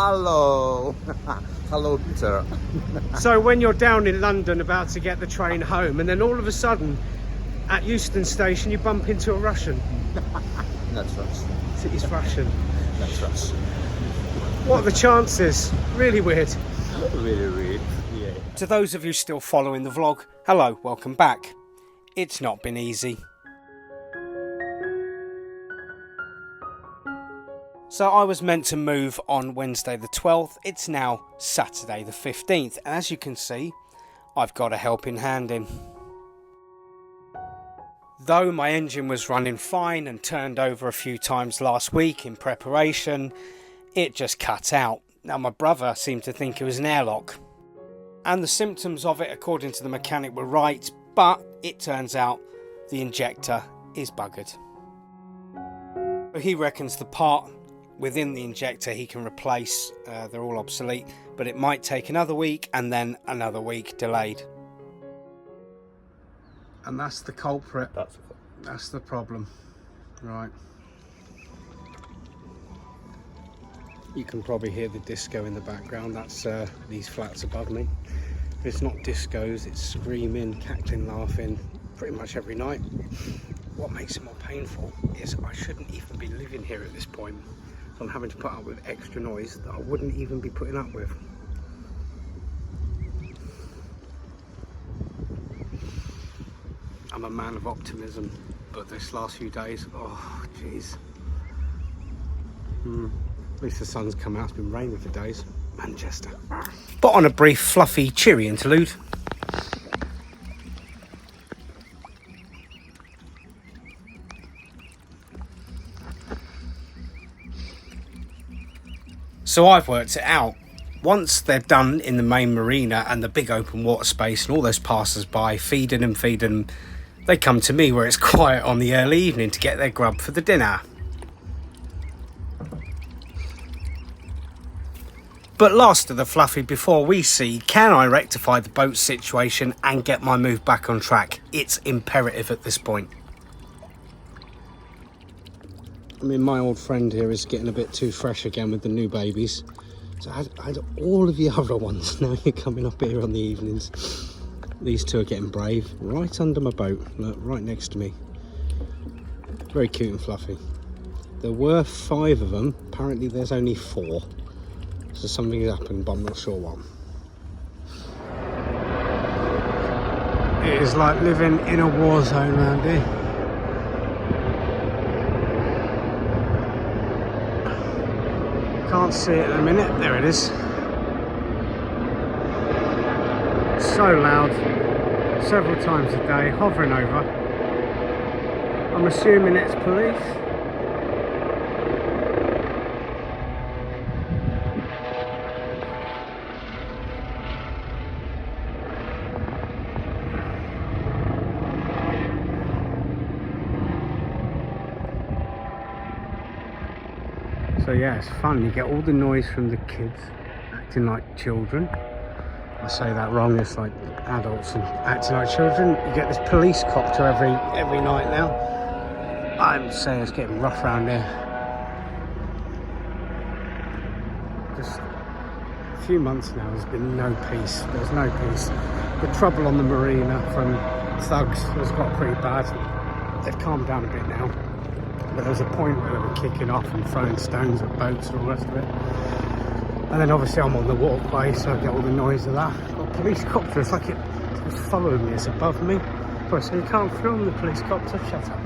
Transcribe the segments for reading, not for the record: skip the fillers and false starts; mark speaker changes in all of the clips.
Speaker 1: Hello. Hello, Peter.
Speaker 2: So when you're down in London about to get the train home, and then all of a sudden at Euston Station you bump into a Russian.
Speaker 1: That's Russ.
Speaker 2: It's Russian.
Speaker 1: That's Russ.
Speaker 2: What are the chances? Really weird.
Speaker 1: Really weird. Yeah.
Speaker 2: To those of you still following the vlog, hello, welcome back. It's not been easy. So I was meant to move on Wednesday the 12th, it's now Saturday the 15th, and as you can see, I've got a helping hand in. Though my engine was running fine and turned over a few times last week in preparation, it just cut out. Now my brother seemed to think it was an airlock. And the symptoms of it, according to the mechanic, were right, but it turns out the injector is buggered. He reckons the part within the injector he can replace, they're all obsolete, but it might take another week and then another week delayed. And that's the culprit. That's the problem. Right. You can probably hear the disco in the background. That's these flats above me. It's not discos, it's screaming, cackling, laughing pretty much every night. What makes it more painful is I shouldn't even be living here at this point. So I'm having to put up with extra noise that I wouldn't even be putting up with. I'm a man of optimism, but this last few days, oh jeez. At least the sun's come out, it's been raining for days. Manchester. But on a brief, fluffy, cheery interlude. So I've worked it out. Once they're done in the main marina and the big open water space and all those passers-by feeding them, they come to me where it's quiet on the early evening to get their grub for the dinner. But last of the fluffy before we see, can I rectify the boat situation and get my move back on track? It's imperative at this point. I mean, my old friend here is getting a bit too fresh again with the new babies. So I had all of the other ones. Now you're coming up here on the evenings. These two are getting brave. Right under my boat. Look, right next to me. Very cute and fluffy. There were 5 of them. Apparently there's only 4. So something has happened, but I'm not sure what. It is like living in a war zone around here. Can't see it in a minute. There it is. So loud, several times a day, hovering over. I'm assuming it's police. So yeah, it's fun. You get all the noise from the kids acting like children. I say that wrong. It's like adults and acting like children. You get this police copter every night now. I'm saying it's getting rough around here. Just a few months now, there's been no peace. There's no peace. The trouble on the marina from thugs has got pretty bad. They've calmed down a bit now. But there was a point where they were kicking off and throwing stones at boats and all the rest of it. And then obviously I'm on the walkway, so I get all the noise of that. I've got a police copter, it's like it's following me, it's above me. But so you can't film the police copter, shut up.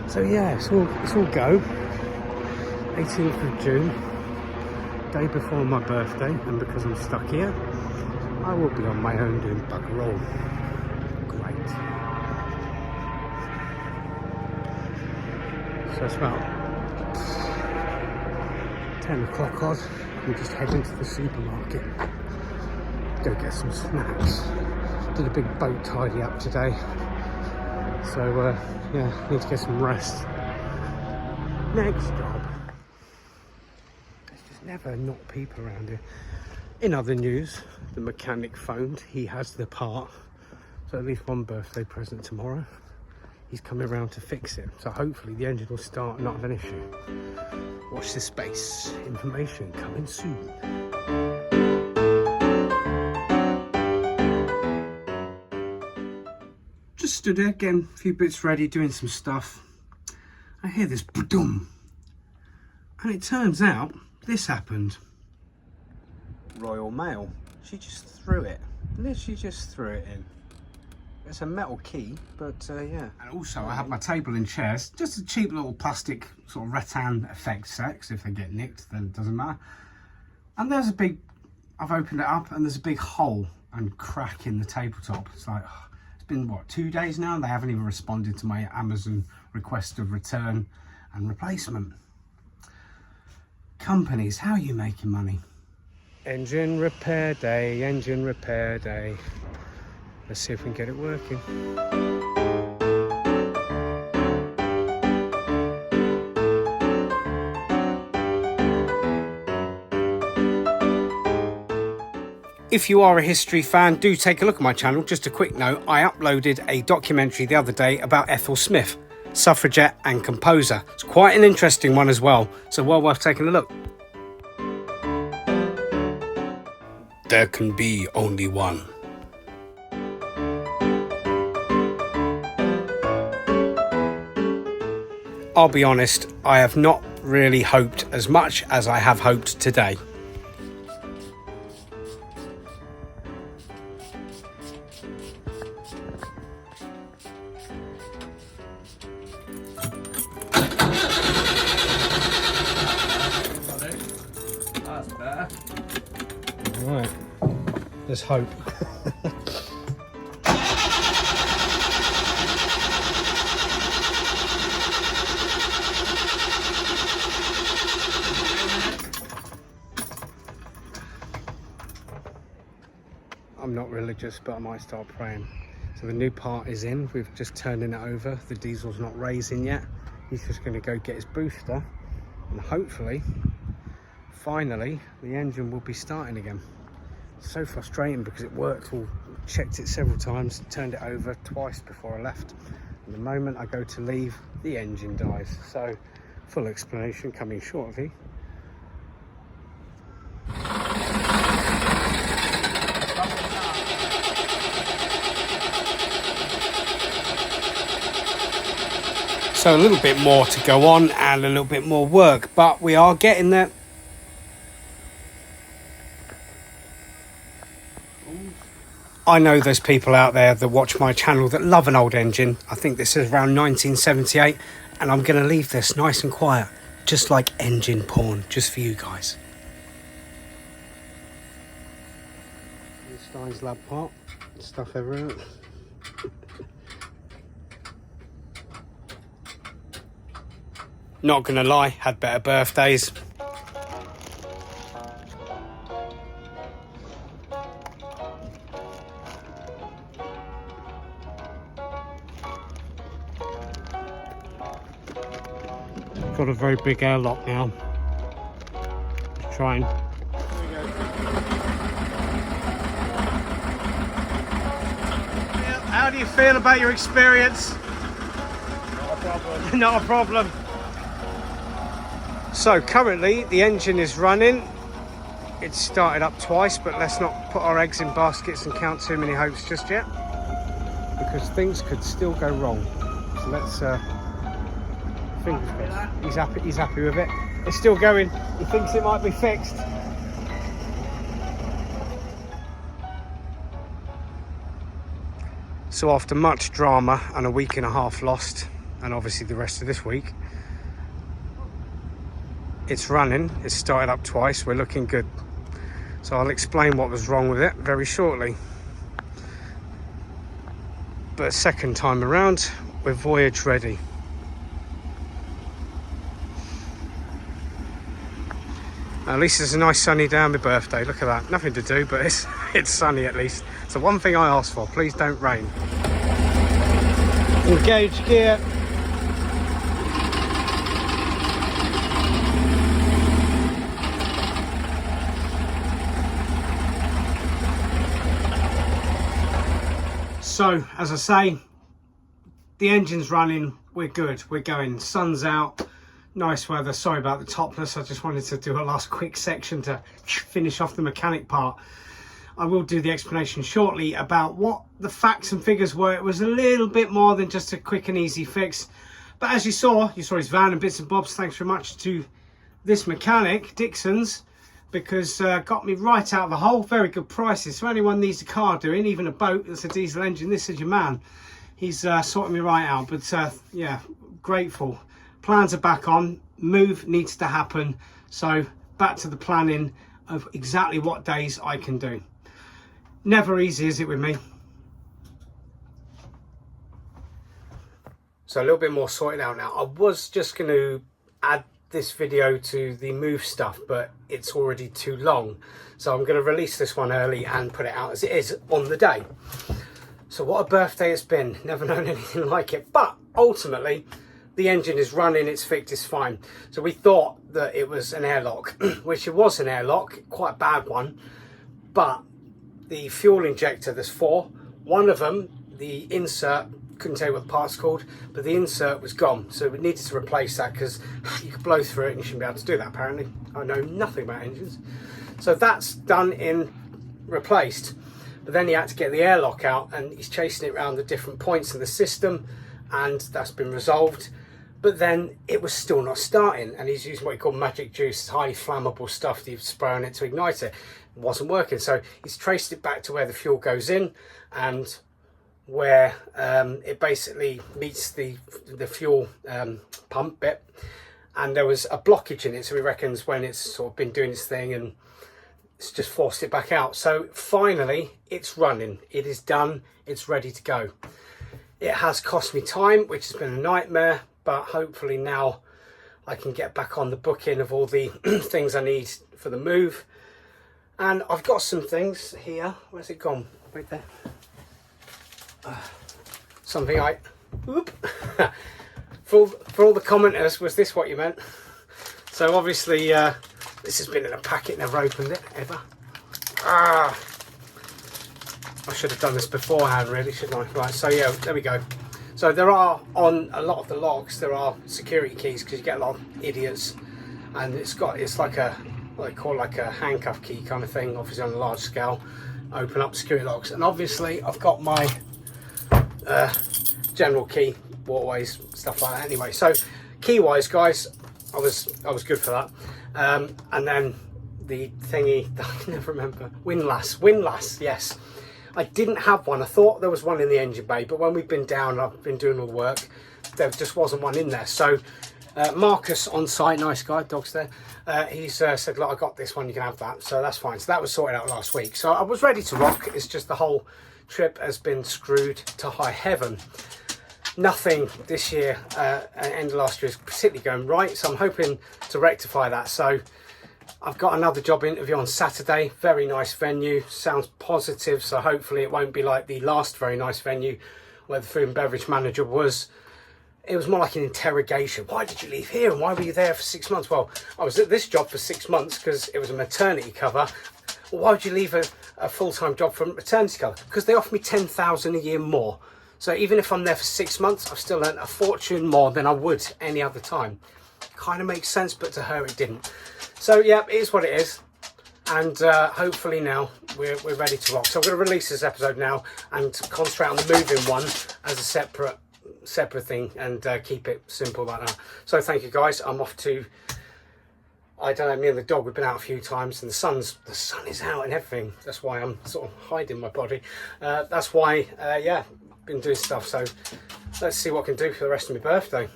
Speaker 2: So yeah, it's all go. 18th of June, day before my birthday, and because I'm stuck here, I will be on my own doing bugger all. Great. So it's about 10 o'clock odd. We just head into the supermarket. Go get some snacks. Did a big boat tidy up today. So yeah, need to get some rest. Next job. There's just never not people around here. In other news, the mechanic phoned. He has the part. So at least one birthday present tomorrow. he's coming around to fix it. So hopefully the engine will start and not have an issue. Watch this space. Information coming soon. Just stood there getting a few bits ready, doing some stuff. I hear this boom, and it turns out this happened. Royal Mail. She just threw it. Literally just threw it in. It's a metal key, but yeah. And also I have my table and chairs, just a cheap little plastic sort of rattan effect set, 'cause if they get nicked then it doesn't matter. And there's a big, I've opened it up and there's a big hole and crack in the tabletop. It's like, it's been what, 2 days now and they haven't even responded to my Amazon request of return and replacement. Companies, how are you making money? Engine repair day, engine repair day. Let's see if we can get it working. If you are a history fan, do take a look at my channel. Just a quick note, I uploaded a documentary the other day about Ethel Smith, suffragette and composer. It's quite an interesting one as well, so well worth taking a look. There can be only one. I'll be honest, I have not really hoped as much as I have hoped today. That's better. Right, let's hope. I'm not religious, but I might start praying. So the new part is in, we've just turning it over. The diesel's not raising yet. He's just gonna go get his booster and hopefully, finally, the engine will be starting again. It's so frustrating because it worked, we checked it several times, turned it over twice before I left. And the moment I go to leave, the engine dies. So, full explanation coming shortly. So a little bit more to go on and a little bit more work, but we are getting there. I know there's people out there that watch my channel that love an old engine. I think this is around 1978, and I'm going to leave this nice and quiet, just like engine porn, just for you guys. Stein's lab part, stuff everywhere. Not gonna lie, had better birthdays. Got a very big airlock now. Just trying. How do you feel about your experience? Not a problem. Not a problem. So currently the engine is running. It's started up twice, but let's not put our eggs in baskets and count too many hopes just yet, because things could still go wrong. So let's fingers crossed. He's happy with it. It's still going. He thinks it might be fixed. So after much drama and a week and a half lost, and obviously the rest of this week, it's running. It's started up twice. We're looking good. So I'll explain what was wrong with it very shortly. But second time around, we're voyage ready. At least it's a nice sunny day on my birthday. Look at that. Nothing to do, but it's sunny at least. It's the one thing I asked for. Please don't rain. Engage gear. So, as I say, the engine's running, we're good, we're going. Sun's out, nice weather. Sorry about the topless, I just wanted to do a last quick section to finish off the mechanic part. I will do the explanation shortly about what the facts and figures were. It was a little bit more than just a quick and easy fix, but as you saw his van and bits and bobs. Thanks very much to this mechanic, Dixon's, because got me right out of the hole. Very good prices. So anyone needs a car doing, even a boat that's a diesel engine, this is your man. He's sorting me right out. But yeah, grateful. Plans are back on. Move needs to happen. So back to the planning of exactly what days I can do. Never easy, is it, with me? So a little bit more sorted out now. I was just going to add this video to the move stuff, but it's already too long. So I'm going to release this one early and put it out as it is on the day. So what a birthday it's been. Never known anything like it. But ultimately, the engine is running, it's fixed, it's fine. So we thought that it was an airlock, which it was an airlock, quite a bad one. But the fuel injector, there's 4. One of them, the insert, couldn't tell you what the part's called, but the insert was gone. So we needed to replace that because you could blow through it and you shouldn't be able to do that, apparently. I know nothing about engines. So that's done in replaced. But then he had to get the airlock out and he's chasing it around the different points in the system, and that's been resolved. But then it was still not starting, and he's using what he called magic juice, highly flammable stuff that you spray on it to ignite it. It wasn't working, so he's traced it back to where the fuel goes in and where it basically meets the fuel pump bit, and there was a blockage in it. So he reckons when it's sort of been doing its thing and it's just forced it back out. So finally it's running, it is done, it's ready to go. It has cost me time, which has been a nightmare, but hopefully now I can get back on the booking of all the things I need for the move. And I've got some things here. Where's it gone? Right there. Something I... Whoop. for all the commenters, was this what you meant? So obviously this has been in a packet, never opened it, ever. I should have done this beforehand, really, shouldn't I? Right, so yeah, there we go. So there are, on a lot of the locks, there are security keys, because you get a lot of idiots, and it's like a, what they call like a handcuff key kind of thing, obviously on a large scale, open up security locks. And obviously I've got my general key, waterways, stuff like that. Anyway, so key wise, guys, I was good for that. And then the thingy that I can never remember, windlass, yes. I didn't have one. I thought there was one in the engine bay, but when we've been down, I've been doing all the work, there just wasn't one in there. So Marcus on site, nice guy, dog's there, he's said, look, I got this one, you can have that. So that's fine. So that was sorted out last week. So I was ready to rock. It's just the whole trip has been screwed to high heaven. Nothing this year, end of last year, is particularly going right. So I'm hoping to rectify that. So I've got another job interview on Saturday. Very nice venue, sounds positive, so hopefully it won't be like the last very nice venue where the food and beverage manager was. It was more like an interrogation. Why did you leave here and why were you there for 6 months? Well, I was at this job for 6 months because it was a maternity cover. Well, why would you leave a full-time job for maternity cover? Because they offer me $10,000 a year more. So even if I'm there for 6 months, I've still earned a fortune more than I would any other time. Kind of makes sense, but to her it didn't. So yeah, it is what it is, and hopefully now we're ready to rock. So I'm going to release this episode now and concentrate on the moving one as a separate thing, and keep it simple like that. So thank you guys. I'm off to, I don't know, me and the dog, we've been out a few times, and the sun is out and everything. That's why I'm sort of hiding my body. That's why yeah, been doing stuff. So let's see what I can do for the rest of my birthday.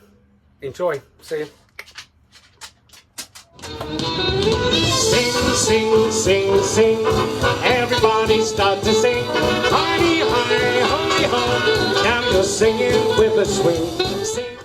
Speaker 2: Enjoy. See you.
Speaker 3: Sing, sing, sing, sing. Everybody start to sing. Party, hi, ho, ho. Now you're singing with a swing. Sing.